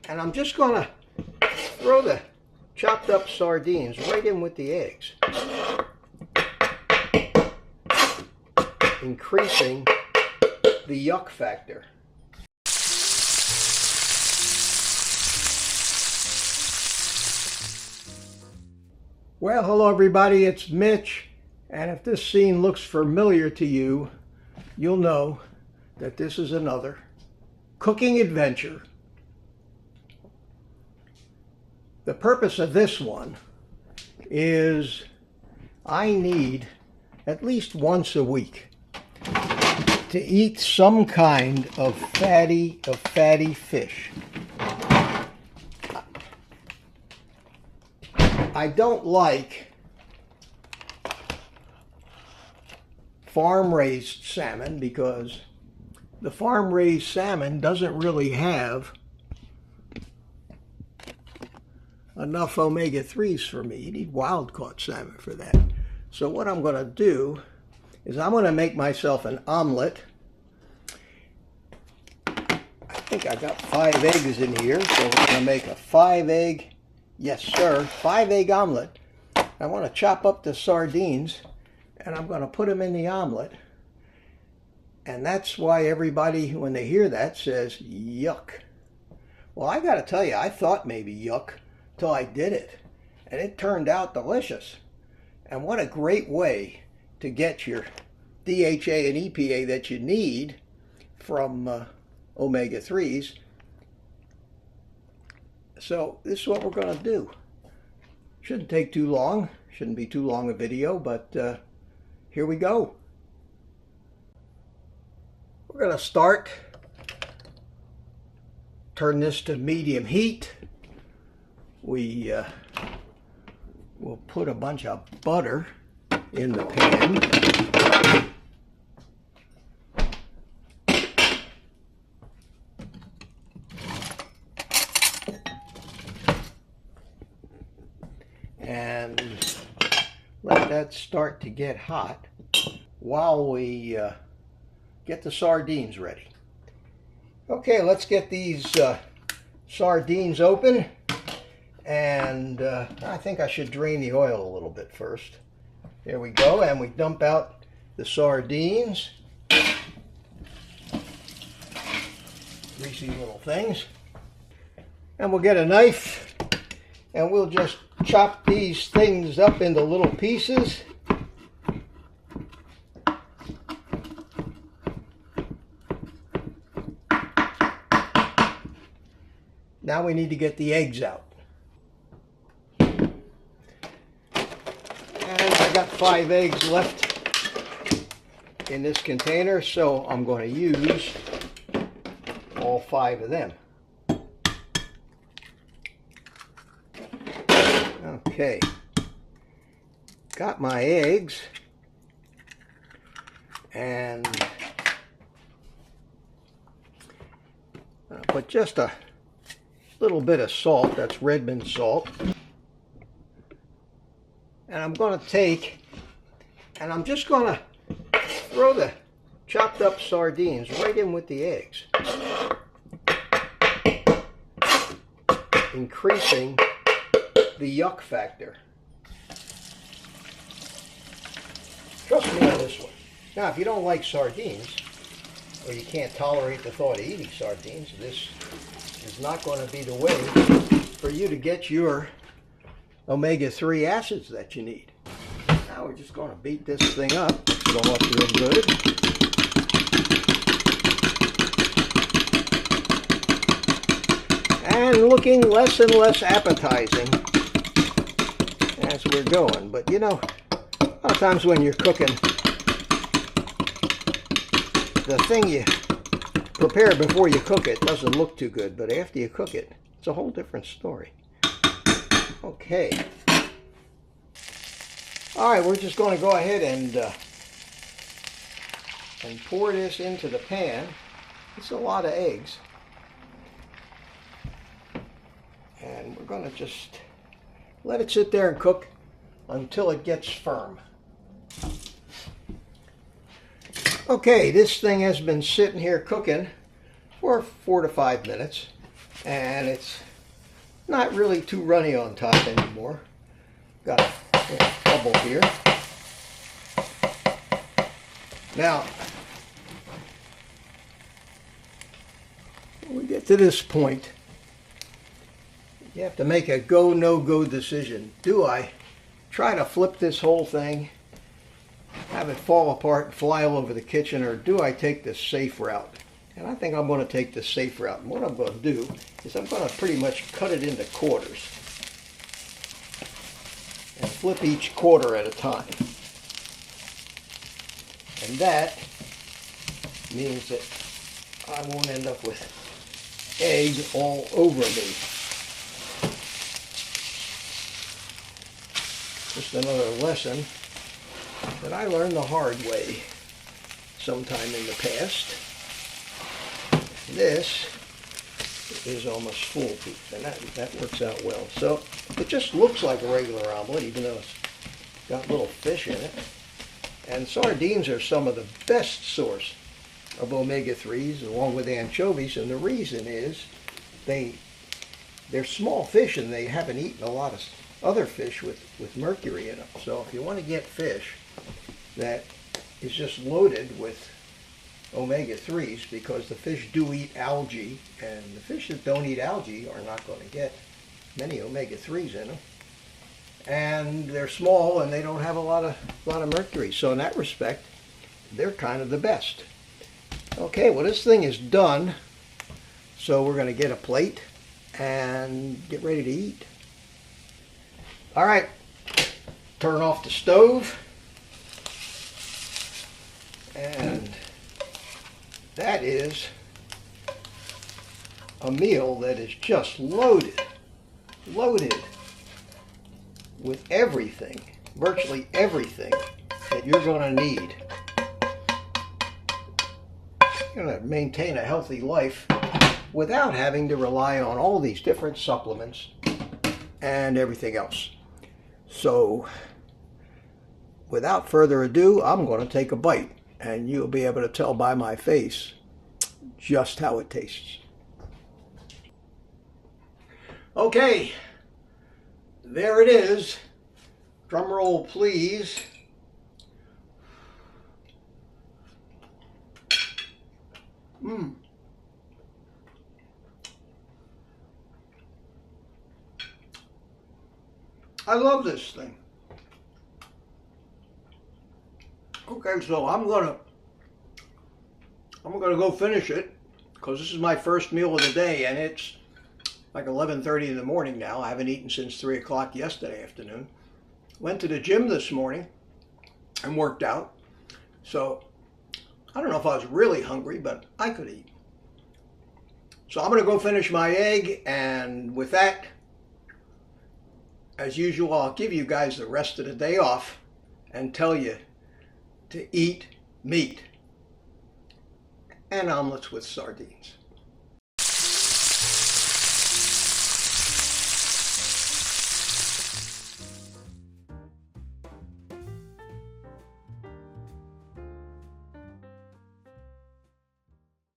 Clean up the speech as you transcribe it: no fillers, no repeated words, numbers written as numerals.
And I'm just going to throw the chopped up sardines right in with the eggs, increasing the yuck factor. Well, hello everybody, it's Mitch, and if this scene looks familiar to you, you'll know that this is another cooking adventure. The purpose of this one is I need at least once a week to eat some kind of fatty fish. I don't like farm-raised salmon because the farm-raised salmon doesn't really have enough omega-3s for me. You need wild-caught salmon for that. So what I'm going to do is I'm going to make myself an omelet. I think I got 5 eggs in here, so we're going to make a 5-egg, yes sir, 5-egg omelet. I want to chop up the sardines and I'm going to put them in the omelet. And that's why everybody, when they hear that, says yuck. Well, I got to tell you, I thought maybe yuck till I did it, and it turned out delicious. And what a great way to get your DHA and EPA that you need from omega-3s. So this is what we're going to do. Shouldn't take too long, shouldn't be too long a video, but here we go. We're going to start, turn this to medium heat. We will put a bunch of butter in the pan. And let that start to get hot while we get the sardines ready. Okay, let's get these sardines open. And I think I should drain the oil a little bit first. There we go, and we dump out the sardines. Greasy little things. And we'll get a knife and we'll just chop these things up into little pieces. Now we need to get the eggs out. I got 5 eggs left in this container, so I'm going to use all 5 of them. Okay, got my eggs, and I'll put just a little bit of salt, that's Redmond salt. And I'm going to take, and I'm just going to throw the chopped up sardines right in with the eggs, increasing the yuck factor. Trust me on this one. Now, if you don't like sardines, or you can't tolerate the thought of eating sardines, this is not going to be the way for you to get your omega-3 acids that you need. Now we're just going to beat this thing up. It'll look real good. And looking less and less appetizing as we're going. But you know, a lot of times when you're cooking, the thing you prepare before you cook it doesn't look too good, but after you cook it, it's a whole different story. Okay. All right, we're just going to go ahead and pour this into the pan. It's a lot of eggs. And we're going to just let it sit there and cook until it gets firm. Okay, this thing has been sitting here cooking for 4 to 5 minutes. And it's not really too runny on top anymore. Got a little bubble here. Now, when we get to this point, you have to make a go, no-go decision. Do I try to flip this whole thing, have it fall apart and fly all over the kitchen, or do I take the safe route? And I think I'm going to take the safe route. And what I'm going to do is I'm going to pretty much cut it into quarters and flip each quarter at a time. And that means that I won't end up with egg all over me. Just another lesson that I learned the hard way sometime in the past. This is almost foolproof, and that works out well. So it just looks like a regular omelet, even though it's got little fish in it. And sardines are some of the best source of omega-3s, along with anchovies, and the reason is they're small fish and they haven't eaten a lot of other fish with mercury in them. So if you want to get fish that is just loaded with omega-3s, because the fish do eat algae, and the fish that don't eat algae are not going to get many omega-3s in them. And they're small and they don't have a lot of mercury. So in that respect, they're kind of the best. Okay, well, this thing is done. So we're going to get a plate and get ready to eat. All right, turn off the stove. And that is a meal that is just loaded with everything, virtually everything that you're going to need. You're going to maintain a healthy life without having to rely on all these different supplements and everything else. So, without further ado, I'm going to take a bite, and you'll be able to tell by my face just how it tastes. Okay, there it is. Drum roll, please. I love this thing. Okay, so I'm gonna go finish it, because this is my first meal of the day, and it's like 11:30 in the morning now. I haven't eaten since 3 o'clock yesterday afternoon. Went to the gym this morning and worked out. So I don't know if I was really hungry, but I could eat. So I'm going to go finish my egg, and with that, as usual, I'll give you guys the rest of the day off and tell you to eat meat and omelets with sardines.